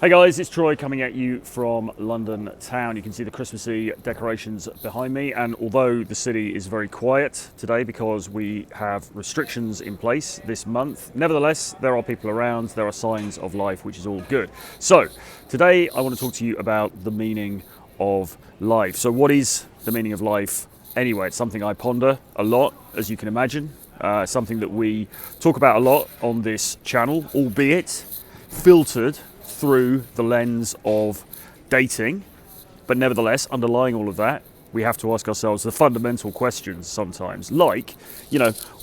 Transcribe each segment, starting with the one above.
Hey guys, it's Troy coming at you from London town. You can see the Christmassy decorations behind me, and although the city is very quiet today because we have restrictions in place this month, nevertheless there are people around, there are signs of life, which is all good. So today I want to talk to you about the meaning of life. So what is the meaning of life anyway? It's something I ponder a lot, as you can imagine. Something that we talk about a lot on this channel, albeit filtered through the lens of dating, but nevertheless, underlying all of that, we have to ask ourselves the fundamental questions sometimes, like,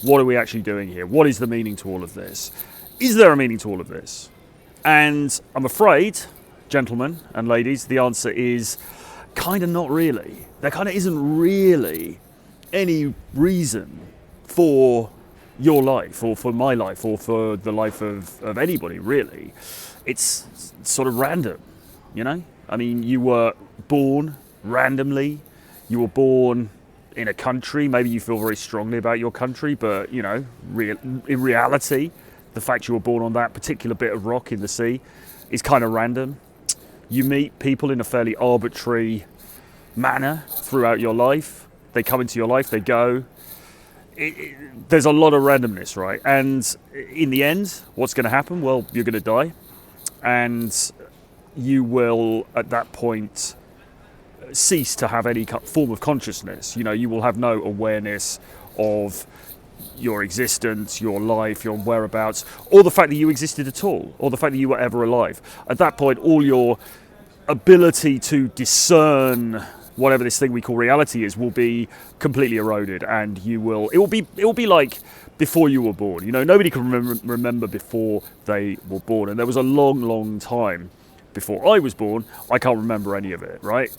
what are we actually doing here? What is the meaning to all of this? Is there a meaning to all of this? And I'm afraid, gentlemen and ladies, the answer is kind of not really. There kind of isn't really any reason for your life, or for my life, or for the life of anybody, really. It's sort of random, I mean, you were born randomly. You were born in a country. Maybe you feel very strongly about your country, but, in reality, the fact you were born on that particular bit of rock in the sea is kind of random. You meet people in a fairly arbitrary manner throughout your life. They come into your life, they go. There's a lot of randomness, right? And in the end, what's going to happen? Well, you're going to die. And you will, at that point, cease to have any form of consciousness. You will have no awareness of your existence, your life, your whereabouts, or the fact that you existed at all, or the fact that you were ever alive. At that point, all your ability to discern whatever this thing we call reality is will be completely eroded, and it will be like before you were born. Nobody can remember before they were born, and there was a long time before I was born. I can't remember any of it, right?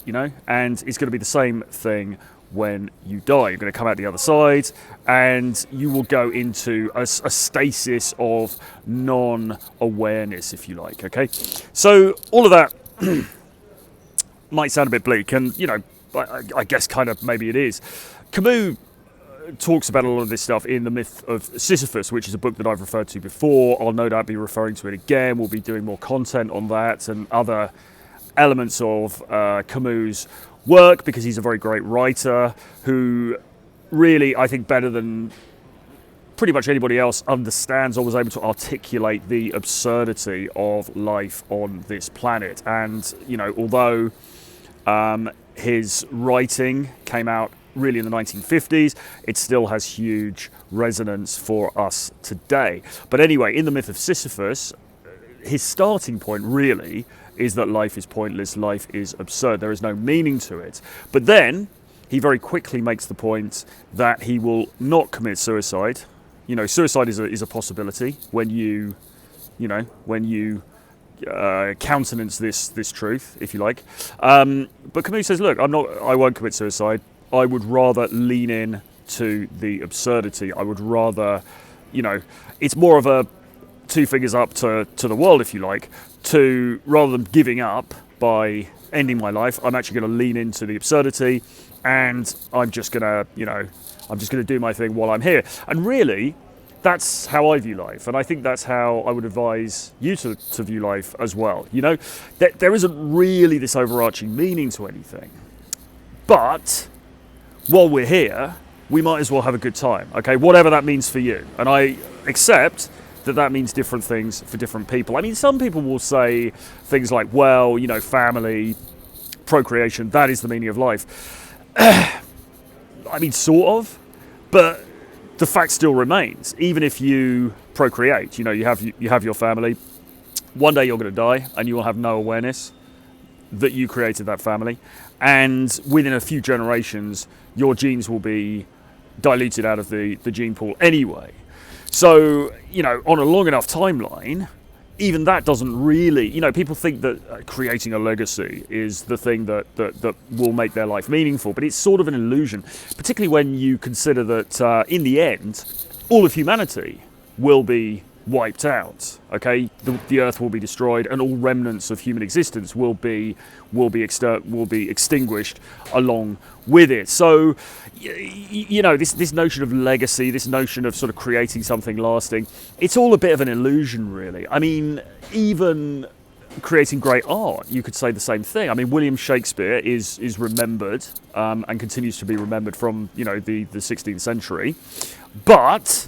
And it's going to be the same thing when you die. You're going to come out the other side, and you will go into a stasis of non-awareness, if you like. Okay, so all of that might sound a bit bleak, and I guess kind of maybe it is. Camus talks about a lot of this stuff in The Myth of Sisyphus, which is a book that I've referred to before. I'll no doubt be referring to it again. We'll be doing more content on that and other elements of Camus' work, because he's a very great writer who really, I think, better than pretty much anybody else, understands or was able to articulate the absurdity of life on this planet. And, although his writing came out really in the 1950s, it still has huge resonance for us today. But anyway, in The Myth of Sisyphus, his starting point really is that life is pointless, life is absurd, there is no meaning to it. But then he very quickly makes the point that he will not commit suicide. Suicide is a possibility when you countenance this truth, if you like. But Camus says, look, I won't commit suicide. I would rather lean in to the absurdity. I would rather, it's more of a two fingers up to the world, if you like, rather than giving up by ending my life. I'm actually going to lean into the absurdity, and I'm just going to do my thing while I'm here. And really, that's how I view life, and I think that's how I would advise you to view life as well. There isn't really this overarching meaning to anything, but while we're here, we might as well have a good time, okay? Whatever that means for you. And I accept that means different things for different people. I mean, some people will say things like, well, family, procreation, that is the meaning of life. I mean, sort of, but the fact still remains. Even if you procreate, you have your family, one day you're going to die, and you will have no awareness that you created that family, and within a few generations your genes will be diluted out of the gene pool anyway. So on a long enough timeline, even that doesn't really, people think that creating a legacy is the thing that will make their life meaningful, but it's sort of an illusion, particularly when you consider that in the end all of humanity will be wiped out. Okay, the Earth will be destroyed, and all remnants of human existence will be extinguished along with it. So, this notion of legacy, this notion of sort of creating something lasting, it's all a bit of an illusion, really. I mean, even creating great art, you could say the same thing. I mean, William Shakespeare is remembered and continues to be remembered from, you know, the 16th century, but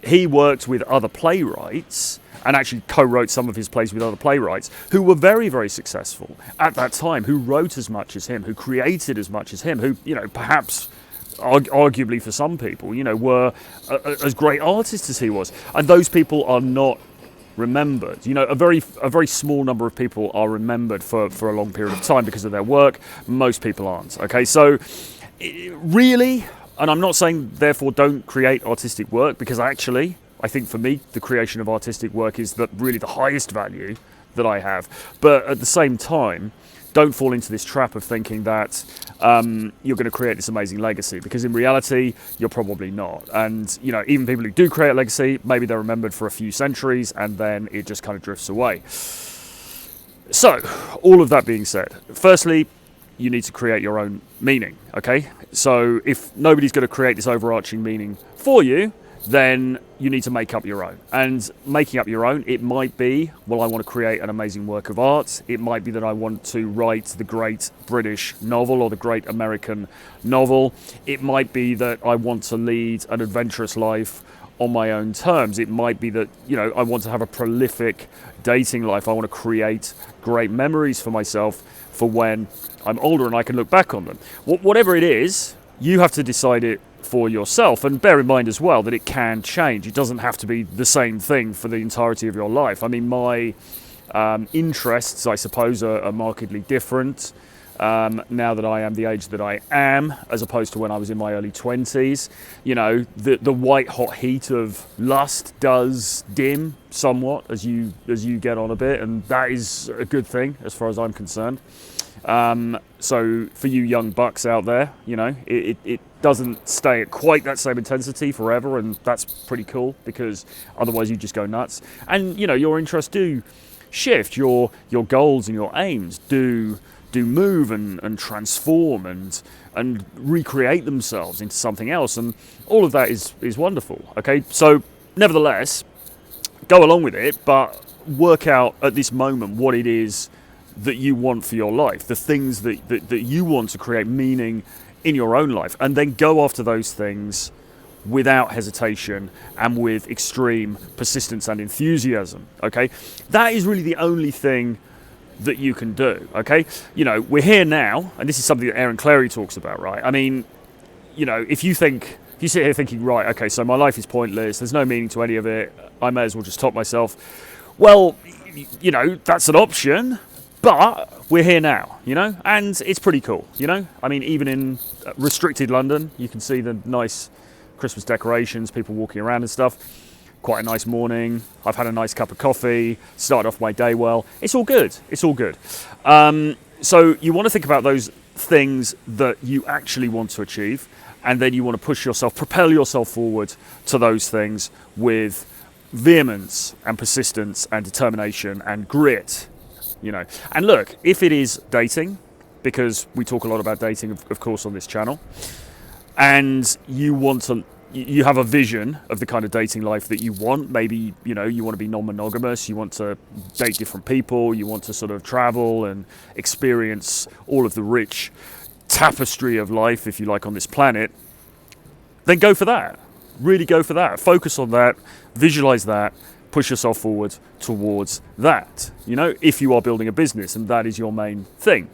he worked with other playwrights and actually co-wrote some of his plays with other playwrights who were very, very successful at that time, who wrote as much as him, who created as much as him, who, you know, perhaps arguably for some people, you know, were as great artists as he was. And those people are not remembered. You know, a very small number of people are remembered for a long period of time because of their work. Most people aren't. Okay, so really, and I'm not saying therefore don't create artistic work, because actually I think for me the creation of artistic work is really the highest value that I have. But at the same time, don't fall into this trap of thinking that you're going to create this amazing legacy, because in reality you're probably not. And you know, even people who do create a legacy, maybe they're remembered for a few centuries and then it just kind of drifts away. So all of that being said, firstly, you need to create your own meaning. Okay, so if nobody's going to create this overarching meaning for you, then you need to make up your own. And making up your own, it might be, well, I want to create an amazing work of art. It might be that I want to write the great British novel or the great American novel. It might be that I want to lead an adventurous life on my own terms. It might be that, you know, I want to have a prolific dating life. I want to create great memories for myself for when I'm older and I can look back on them. Whatever it is, you have to decide it for yourself, and bear in mind as well that it can change. It doesn't have to be the same thing for the entirety of your life. I mean, my interests, I suppose, are markedly different now that I am the age that I am, as opposed to when I was in my early 20s. You know, the white hot heat of lust does dim somewhat as you get on a bit, and that is a good thing as far as I'm concerned. So for you young bucks out there, you know, it doesn't stay at quite that same intensity forever, and that's pretty cool, because otherwise you just go nuts. And you know, your interests do shift, your goals and your aims do move and transform and recreate themselves into something else, and all of that is wonderful. Okay, so nevertheless, go along with it, but work out at this moment what it is that you want for your life, the things that you want to create meaning in your own life, and then go after those things without hesitation and with extreme persistence and enthusiasm. Okay, that is really the only thing that you can do. Okay, you know, we're here now, and this is something that Aaron Clarey talks about, right? I mean, you know, if you sit here thinking, right, okay, so my life is pointless, there's no meaning to any of it, I may as well just top myself. Well, you know, that's an option. But we're here now, you know, and it's pretty cool, you know. I mean, even in restricted London, you can see the nice Christmas decorations, people walking around and stuff. Quite a nice morning. I've had a nice cup of coffee, started off my day well. It's all good. It's all good. So you want to think about those things that you actually want to achieve, and then you want to push yourself, propel yourself forward to those things with vehemence and persistence and determination and grit. You know, and look, if it is dating, because we talk a lot about dating, of course, on this channel, and you have a vision of the kind of dating life that you want. Maybe, you know, you want to be non-monogamous, you want to date different people, you want to sort of travel and experience all of the rich tapestry of life, if you like, on this planet, then go for that. Really go for that. Focus on that, visualize that, push yourself forward towards that. You know, if you are building a business and that is your main thing,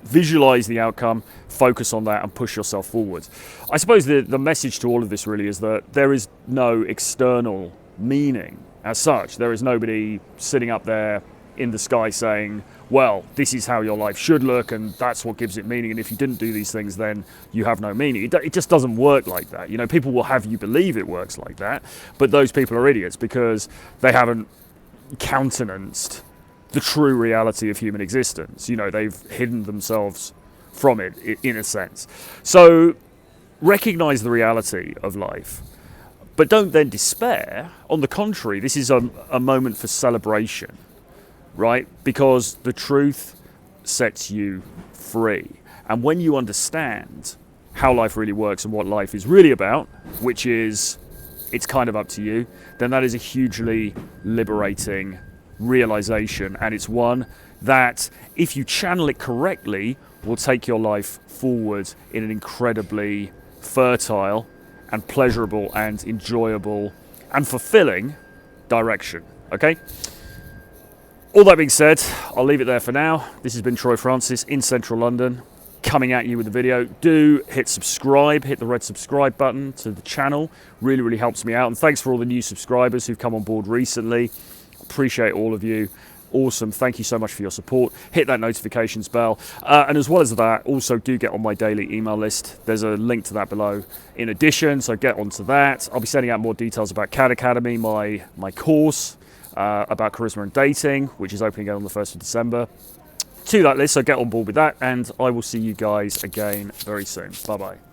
visualize the outcome, focus on that, and push yourself forward. I suppose the message to all of this really is that there is no external meaning as such. There is nobody sitting up there in the sky saying, well, this is how your life should look and that's what gives it meaning, and if you didn't do these things then you have no meaning. It just doesn't work like that. You know, people will have you believe it works like that, but those people are idiots because they haven't countenanced the true reality of human existence. You know, they've hidden themselves from it in a sense. So recognize the reality of life, but don't then despair. On the contrary, this is a moment for celebration, right? Because the truth sets you free. And when you understand how life really works and what life is really about, which is it's kind of up to you, then that is a hugely liberating realization, and it's one that, if you channel it correctly, will take your life forward in an incredibly fertile and pleasurable and enjoyable and fulfilling direction. Okay? All that being said, I'll leave it there for now. This has been Troy Francis in central London, coming at you with the video. Do hit subscribe, hit the red subscribe button to the channel. Really, really helps me out. And thanks for all the new subscribers who've come on board recently. Appreciate all of you. Awesome. Thank you so much for your support. Hit that notifications bell. And as well as that, also do get on my daily email list. There's a link to that below in addition, so get onto that. I'll be sending out more details about CAD Academy, my course about charisma and dating, which is opening again on the 1st of December. To that list, so get on board with that, and I will see you guys again very soon. Bye-bye.